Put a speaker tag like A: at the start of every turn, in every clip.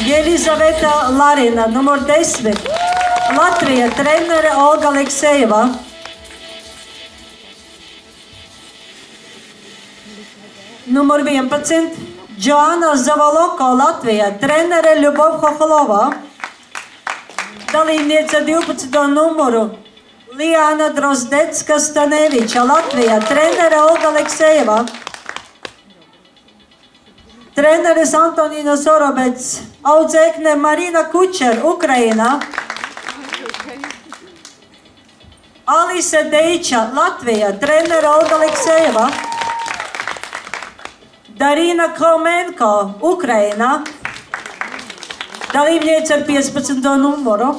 A: Jelizaveta Larina, numur 10. Latvija, trenere Olga Aleksejeva. Numur 11. Joana Zavaloko, Latvija, trenere Ljubov Hoholova. Dalībniece 12. numuru Lijana Drozdecka Staneviča, Latvija, trenere Olga Aleksejeva. Treneris Antonina Sorobec, audzēkne Marina Kučer, Ukraina. Alise Deiča, Latvija, trenere Olga Aleksejeva. Darina Klaumenko, Ukraina. Dalībniece ar 15. numuru.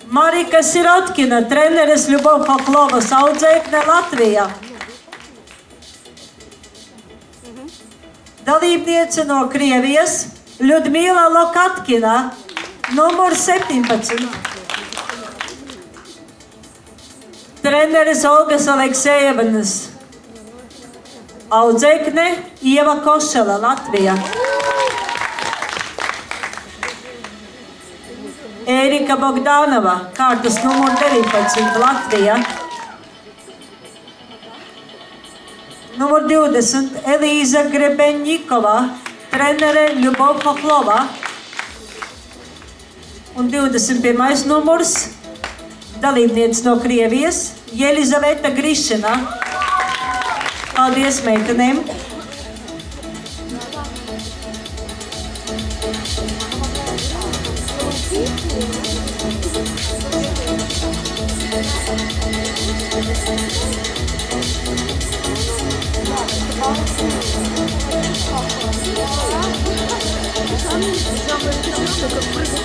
A: Marika Sirotkina, treneris Ljubov Hoklovas, audzēkne Latvija. Dalībniece no Krievijas Ļudmila Lokatkina, numur 17. Treneris Olgas Aleksejevas, audzēkne Ieva Košela, Latvija. Ērika Bogdanova, kārtas numur 19, Latvija. Numur 20, Elīza Grebeņikova, trenere Ljubov Hohlova. Un 21. numurs, dalībniece no Krievijas, Jelizaveta Grišina. Paldies meitenēm!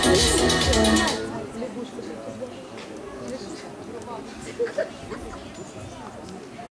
B: Там